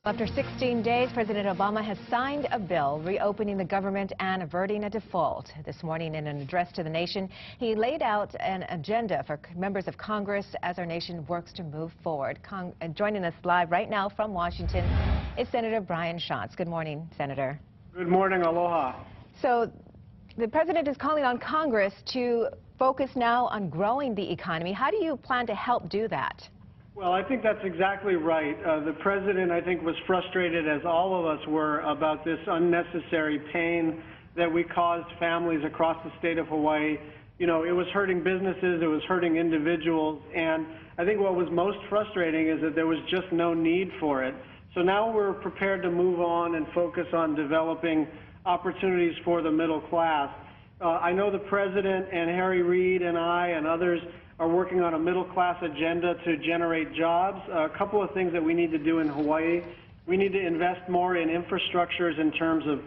After 16 days, President Obama has signed a bill reopening the government and averting a default. This morning, in an address to the nation, he laid out an agenda for members of Congress as our nation works to move forward. Joining us live right now from Washington is Senator Brian Schatz. Good morning, Senator. Good morning. Aloha. So the president is calling on Congress to focus now on growing the economy. How do you plan to help do that? Well, I think that's exactly right. The president, I think, was frustrated, as all of us were, about this unnecessary pain that we caused families across the state of Hawaii. You know, it was hurting businesses, it was hurting individuals, and I think what was most frustrating is that there was just no need for it. So now we're prepared to move on and focus on developing opportunities for the middle class. I know the president and Harry Reid and I and others are working on a middle-class agenda to generate jobs. A couple of things that we need to do in Hawaii. We need to invest more in infrastructures in terms of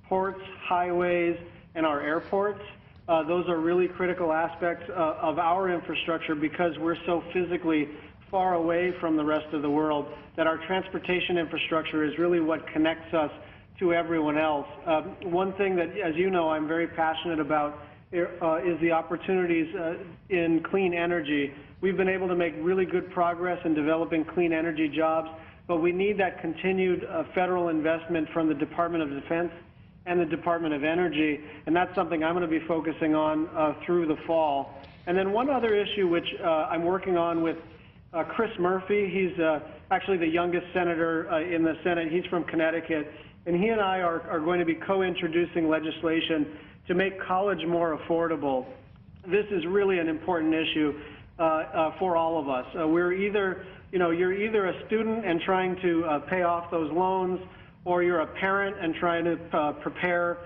ports, highways, and our airports. Those are really critical aspects of our infrastructure because we're so physically far away from the rest of the world that our transportation infrastructure is really what connects us to everyone else. One thing that, as you know, I'm very passionate about is the opportunities in clean energy. We've been able to make really good progress in developing clean energy jobs, but we need that continued federal investment from the Department of Defense and the Department of Energy, and that's something I'm going to be focusing on through the fall. And then one other issue which I'm working on with Chris Murphy. He's actually the youngest senator in the Senate. He's from Connecticut, and he and I are going to be co-introducing legislation to make college more affordable. This is really an important issue for all of us. We're either, you're either a student and trying to pay off those loans, or you're a parent and trying to prepare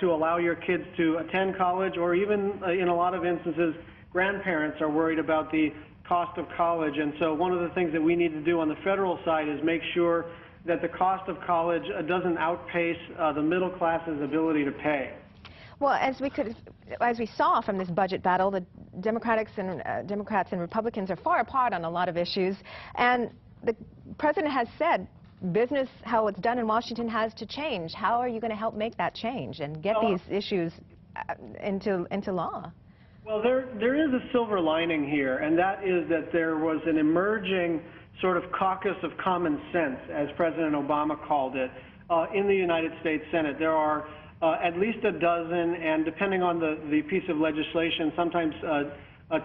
to allow your kids to attend college, or even in a lot of instances, grandparents are worried about the cost of college. And so one of the things that we need to do on the federal side is make sure that the cost of college doesn't outpace the middle class's ability to pay. Well, as we saw from this budget battle, the Democrats and Republicans are far apart on a lot of issues, and the president has said business, how it's done in Washington, has to change. How are you going to help make that change and get these issues into law? Well, there is a silver lining here, and that is that there was an emerging sort of caucus of common sense, as President Obama called it, in the United States Senate. There are at least a dozen, and depending on the piece of legislation, sometimes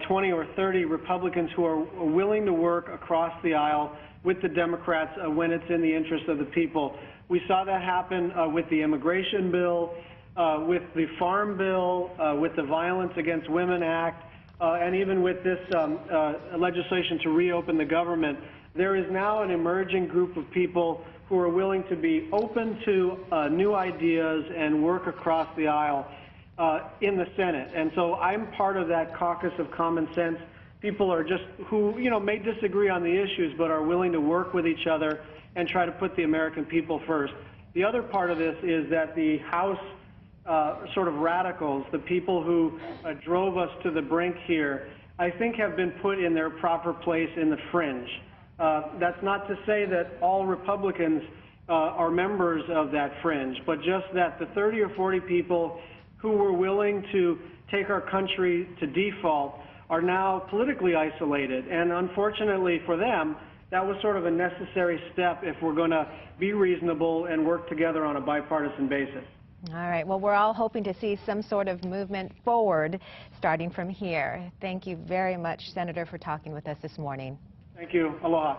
20 or 30 Republicans who are willing to work across the aisle with the Democrats when it's in the interest of the people. We saw that happen with the immigration bill, with the farm bill, with the Violence Against Women Act, and even with this legislation to reopen the government. There is now an emerging group of people who are willing to be open to new ideas and work across the aisle in the Senate. And so I'm part of that caucus of common sense. People are just who, may disagree on the issues, but are willing to work with each other and try to put the American people first. The other part of this is that the House sort of radicals, the people who drove us to the brink here, I think have been put in their proper place in the fringe. That's not to say that all Republicans are members of that fringe, but just that the 30 or 40 people who were willing to take our country to default are now politically isolated. And unfortunately for them, that was sort of a necessary step if we're going to be reasonable and work together on a bipartisan basis. All right. Well, we're all hoping to see some sort of movement forward starting from here. Thank you very much, Senator, for talking with us this morning. Thank you. Aloha.